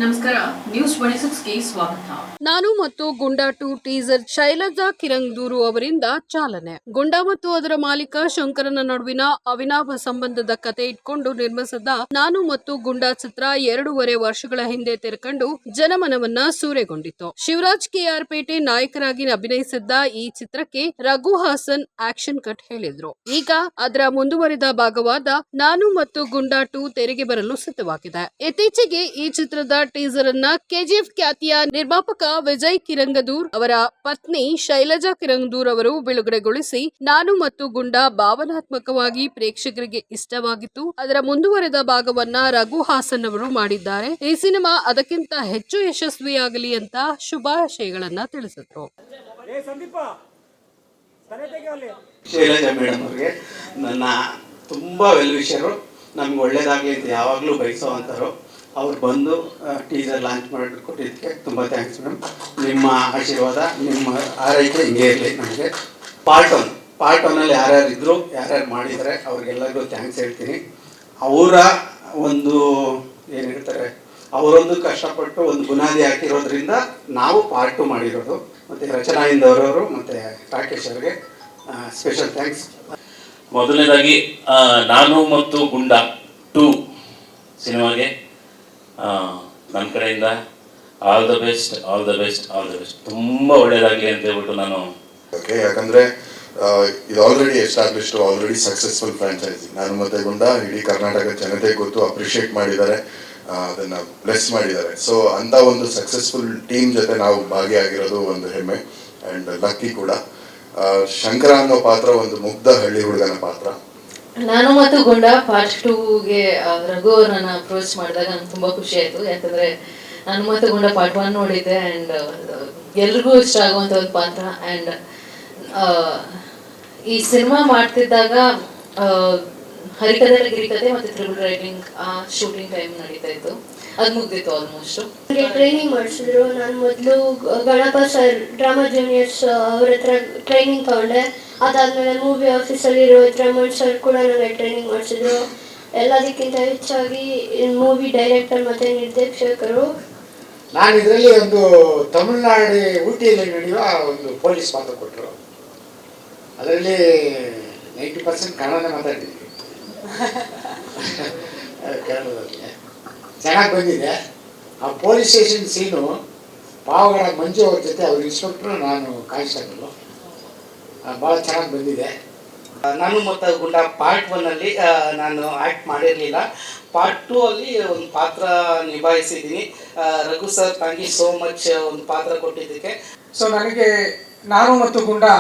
ನಮಸ್ಕಾರ, ನ್ಯೂಸ್ 26ಗೆ ಸ್ವಾಗತ. ನಾನು ಮತ್ತು ಗುಂಡಾ 2 ಟೀಸರ್ ಶೈಲಜಾ ಕಿರಂಗದೂರು ಅವರಿಂದ ಚಾಲನೆ. ಗುಂಡಾ ಮತ್ತು ಅದರ ಮಾಲೀಕ ಶಂಕರನ ನಡುವಿನ ಅವಿನಾಭ ಸಂಬಂಧದ ಕತೆ ಇಟ್ಕೊಂಡು ನಿರ್ಮಿಸಿದ ನಾನು ಮತ್ತು ಗುಂಡಾ ಚಿತ್ರ 2.5 ವರ್ಷಗಳ ಹಿಂದೆ ತೆರೆಕಂಡು ಜನಮನವನ್ನ ಸೂರೆಗೊಂಡಿತ್ತು. ಶಿವರಾಜ್ ಕೆ.ಆರ್. ಪೇಟೆ ನಾಯಕರಾಗಿ ಅಭಿನಯಿಸಿದ್ದ ಈ ಚಿತ್ರಕ್ಕೆ ರಘು ಹಾಸನ್ ಆಕ್ಷನ್ ಕಟ್ ಹೇಳಿದ್ರು. ಈಗ ಅದರ ಮುಂದುವರಿದ ಭಾಗವಾದ ನಾನು ಮತ್ತು ಗುಂಡಾ 2 ತೆರೆಗೆ ಬರಲು ಸಿದ್ಧವಾಗಿದೆ. ಇತ್ತೀಚೆಗೆ ಈ ಚಿತ್ರದ ಟೀಸರ್ ಅನ್ನ ಕೆಜಿಎಫ್ ಖ್ಯಾತಿಯ ನಿರ್ಮಾಪಕ ವಿಜಯ್ ಕಿರಂಗದೂರ್ ಅವರ ಪತ್ನಿ ಶೈಲಜಾ ಕಿರಂಗದೂರ್ ಅವರು ಬಿಡುಗಡೆಗೊಳಿಸಿ ನಾನು ಮತ್ತು ಗುಂಡಾ ಭಾವನಾತ್ಮಕವಾಗಿ ಪ್ರೇಕ್ಷಕರಿಗೆ ಇಷ್ಟವಾಗಿತ್ತು. ಅದರ ಮುಂದುವರೆದ ಭಾಗವನ್ನ ರಘು ಹಾಸನ್ ಅವರು ಮಾಡಿದ್ದಾರೆ. ಈ ಸಿನಿಮಾ ಅದಕ್ಕಿಂತ ಹೆಚ್ಚು ಯಶಸ್ವಿಯಾಗಲಿ ಅಂತ ಶುಭಾಶಯಗಳನ್ನ ತಿಳಿಸಿದ್ರು. ಶೈಲಜಾ ಮೇಡಮ್ ಅವರಿಗೆ ನನ್ನ ತುಂಬಾ ವೆಲ್ ವಿಷರು, ನಮ್ಗೆ ಒಳ್ಳೇದಾಗಲಿ ಅಂತ ಯಾವಾಗಲೂ ಬಯಸೋವಂಥವ್ರು. ಅವ್ರು ಬಂದು ಟೀಸರ್ ಲಾಂಚ್ ಮಾಡಿಕೊಟ್ಟಿದ್ದಕ್ಕೆ ತುಂಬ ಥ್ಯಾಂಕ್ಸ್ ಮೇಡಮ್. ನಿಮ್ಮ ಆಶೀರ್ವಾದ, ನಿಮ್ಮ ಆರೈಕೆ ಹಿಂಗೆ ಇರಲಿ ನಮಗೆ. ಪಾರ್ಟ್ ಒನ್ನಲ್ಲಿ ಯಾರ್ಯಾರು ಇದ್ದರು, ಯಾರ್ಯಾರು ಮಾಡಿದ್ದಾರೆ ಅವ್ರಿಗೆಲ್ಲರಿಗೂ ಥ್ಯಾಂಕ್ಸ್ ಹೇಳ್ತೀನಿ. ಅವರ ಒಂದು ಏನು ಹೇಳ್ತಾರೆ, ಅವರೊಂದು ಕಷ್ಟಪಟ್ಟು ಒಂದು ಬುನಾದಿ ಹಾಕಿರೋದ್ರಿಂದ ನಾವು ಪಾರ್ಟ್ 2 ಮಾಡಿರೋದು. ಮತ್ತು ರಚನಾ ಇಂದವರವರು ಮತ್ತು ರಾಕೇಶ್ ಅವರಿಗೆ ಸ್ಪೆಷಲ್ ಥ್ಯಾಂಕ್ಸ್. ಮೊದಲನೇದಾಗಿ ನಾನು ಮತ್ತು ಗುಂಡಾ 2 ಸಿನಿಮಾಗೆ ನನ್ನ ಕಡೆಯಿಂದ ಆಲ್ ದ ಬೆಸ್ಟ್. ತುಂಬ ಒಳ್ಳೆಯದಾಗಲಿ ಅಂತ ಹೇಳ್ಬಿಟ್ಟು ನಾನು ಓಕೆ. ಯಾಕಂದರೆ ಇದು already established, already successful franchise. ನಾನು ಮತ್ತೆ ಗುಂಡಾ ಇಡೀ ಕರ್ನಾಟಕ ಜನತೆ ಗೊತ್ತು, ಅಪ್ರಿಷಿಯೇಟ್ ಮಾಡಿದ್ದಾರೆ, ಅದನ್ನು ಬ್ಲೆಸ್ ಮಾಡಿದ್ದಾರೆ. ಸೊ ಅಂಥ ಒಂದು ಸಕ್ಸಸ್ಫುಲ್ ಟೀಮ್ ಜೊತೆ ನಾವು ಭಾಗಿಯಾಗಿರೋದು ಒಂದು ಹೆಮ್ಮೆ ಆ್ಯಂಡ್ ಲಕ್ಕಿ ಕೂಡ. ಶಂಕರ ಅನ್ನೋ ಪಾತ್ರ ಒಂದು ಮುಗ್ಧ ಹಳ್ಳಿ ಹುಡುಗನ ಪಾತ್ರ. ನಾನು ಮತ್ತು ಗುಂಡಾ ಪಾರ್ಟ್ 2ಗೆ ರಘು ಅವರನ್ನ ಅಪ್ರೋಚ್ ಮಾಡಿದಾಗ ನಂಗೆ ತುಂಬ ಖುಷಿ ಆಯಿತು. ಯಾಕಂದರೆ ನಾನು ಮತ್ತು ಗುಂಡಾ ಪಾರ್ಟ್ 1 ನೋಡಿದ್ದೆ ಆ್ಯಂಡ್ ಎಲ್ರಿಗೂ ಇಷ್ಟ ಆಗುವಂಥ ಒಂದು ಪಾತ್ರ. ಆ್ಯಂಡ್ ಈ ಸಿನಿಮಾ ಮಾಡ್ತಿದ್ದಾಗ ಹರಿಕಥೆ ಗಿರಿಕಥೆ ಮತ್ತು ತ್ರಿಬಲ್ ರೈಟಿಂಗ್ ಶೂಟಿಂಗ್ ಟೈಮ್ ನಡೀತಾ ಇತ್ತು. ಅದು ಮುಗ್ದಿತ್ತು ಆಲ್ಮೋಸ್ಟ್. ನನಗೆ ಟ್ರೈನಿಂಗ್ ಮಾಡಿಸಿದ್ರು. ನಾನು ಮೊದಲು ಗಣಪ ಸರ್ ಡ್ರಾಮಾ ಜೂನಿಯರ್ಸ್ ಅವ್ರ ಹತ್ರ ಟ್ರೈನಿಂಗ್ ತಗೊಂಡೆ. ಅದಾದಮೇಲೆ ಮೂವಿ ಆಫೀಸಲ್ಲಿರೋ ರಮಣ್ ಸರ್ ಕೂಡ ನನಗೆ ಟ್ರೈನಿಂಗ್ ಮಾಡಿಸಿದ್ರು. ಎಲ್ಲದಕ್ಕಿಂತ ಹೆಚ್ಚಾಗಿ ಮೂವಿ ಡೈರೆಕ್ಟರ್ ಮತ್ತು ನಿರ್ದೇಶಕರು. ನಾನು ಇದರಲ್ಲಿ ಒಂದು ತಮಿಳುನಾಡು ಊಟಿಯಲ್ಲಿ ನಡೆಯುವ ಒಂದು ಪೊಲೀಸ್ ಪಾತ್ರ ಕೊಟ್ಟರು. ಅದರಲ್ಲಿ 90% ಕನ್ನಡ ಮಾತಾಡ್ತಿದ್ವಿ ಕನ್ನಡದಲ್ಲಿ. ಚೆನ್ನಾಗಿ ಬಂದಿದೆ. ಆ ಪೊಲೀಸ್ ಸ್ಟೇಷನ್ ಸೀನು ಪಾವಗಡ ಮಂಜು ಅವ್ರ ಜೊತೆ ಅವ್ರ ಇನ್ಸ್ಪೆಕ್ಟ್ರು, ನಾನು ಕಾನ್ಸ್ಟೇಬಲ್, ಭಾಳ ಚೆನ್ನಾಗಿ ಬಂದಿದೆ. ನಾನು ಮತ್ತು ಗುಂಡಾ ಪಾರ್ಟ್ 1ನಲ್ಲಿ ನಾನು ಆ್ಯಕ್ಟ್ ಮಾಡಿರಲಿಲ್ಲ. ಪಾರ್ಟ್ 2 ಅಲ್ಲಿ ಒಂದು ಪಾತ್ರ ನಿಭಾಯಿಸಿದ್ದೀನಿ. Raghu sir, thank you so much ಒಂದು ಪಾತ್ರ ಕೊಟ್ಟಿದ್ದಕ್ಕೆ. ಸೊ ನನಗೆ ನಾನು ಮತ್ತು ಗುಂಡಾ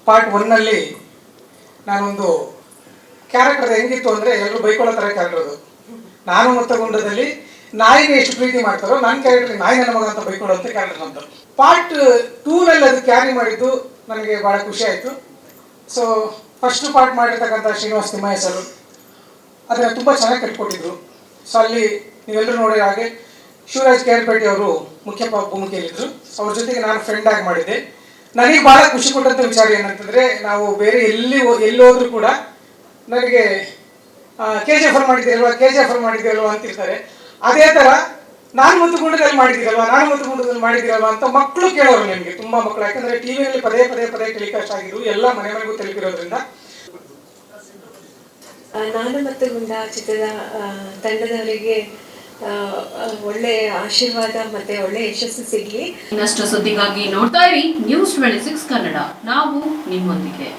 ಪಾರ್ಟ್ 1ನಲ್ಲಿ ನಾನೊಂದು ಕ್ಯಾರೆಕ್ಟರ್ ಹೆಂಗಿತ್ತು ಅಂದರೆ ಎಲ್ಲರೂ ಬೈಕೊಳ್ಳೋ ಥರ ಕ್ಯಾರೆಕ್ಟರ್ ಅದು. ನಾನು ಮತ್ತು ಗುಂಡದಲ್ಲಿ ನಾಯಿಗೆ ಎಷ್ಟು ಪ್ರೀತಿ ಮಾಡ್ತಾರೋ ನನ್ನ ಕ್ಯಾರೆಕ್ಟರ್ ನಾಯಿ ನನ್ನ ಮಗ ಅಂತ ಬೈಕೊಳ್ಳೋಂಥ ಕ್ಯಾರೆಕ್ಟರ್ ಅಂತ. ಪಾರ್ಟ್ 2ನಲ್ಲಿ ಅದು ಕ್ಯಾರಿ ಮಾಡಿದ್ದು ನನಗೆ ಭಾಳ ಖುಷಿ ಆಯಿತು. ಸೊ ಫಸ್ಟ್ ಪಾರ್ಟ್ ಮಾಡಿರ್ತಕ್ಕಂಥ ಶ್ರೀನಿವಾಸ್ ತಿಮ್ಮಯ್ಯ ಸರ್ ಅದನ್ನು ತುಂಬ ಚೆನ್ನಾಗಿ ಕಟ್ಕೊಟ್ಟಿದ್ರು. ಸೊ ಅಲ್ಲಿ ನೀವೆಲ್ಲರೂ ನೋಡೋ ಹಾಗೆ ಶಿವರಾಜ್ ಕೆ.ಆರ್. ಪೇಟೆ ಅವರು ಮುಖ್ಯ ಭೂಮಿಕೆಯಲ್ಲಿದ್ದರು. ಅವ್ರ ಜೊತೆಗೆ ನಾನು ಫ್ರೆಂಡ್ ಆಗಿ ಮಾಡಿದ್ದೆ. ನನಗೆ ಭಾಳ ಖುಷಿ ಕೊಟ್ಟಂಥ ವಿಚಾರ ಏನಂತಂದರೆ, ನಾವು ಬೇರೆ ಎಲ್ಲೋದ್ರೂ ಕೂಡ ನನಗೆ KGF ಮಾಡಿದ್ದೀರಲ್ವ ಅಂತಿರ್ತಾರೆ. ಅದೇ ಥರ ನಾನು ಮತ್ತು ಗುಂಡದಲ್ಲಿ ಮಾಡಿದ್ದೀರಲ್ವ ಅಂತ ಮಕ್ಕಳು ಕೇಳೋರು. ನನಗೆ ತುಂಬ ಮಕ್ಕಳು, ಯಾಕಂದರೆ ಟಿವಿಯಲ್ಲಿ ಪದೇ ಟೆಲಿಕಾಸ್ಟ್ ಆಗಿದ್ರು, ಎಲ್ಲ ಮನೆಗೂ ತಲುಪಿರೋದ್ರಿಂದ. ನಾನು ಮತ್ತು ಗುಂಡಾ ಚಿತ್ರದ ತಂಡದವರಿಗೆ ಒಳ್ಳೆ ಆಶೀರ್ವಾದ ಮತ್ತೆ ಒಳ್ಳೆ ಯಶಸ್ಸು ಸಿಗಲಿ. ಇನ್ನಷ್ಟು ಸುದ್ದಿಗಾಗಿ ನೋಡ್ತಾ ಇರಿ ನ್ಯೂಸ್ 26 ಕನ್ನಡ. ನಾವು ನಿಮ್ಮೊಂದಿಗೆ.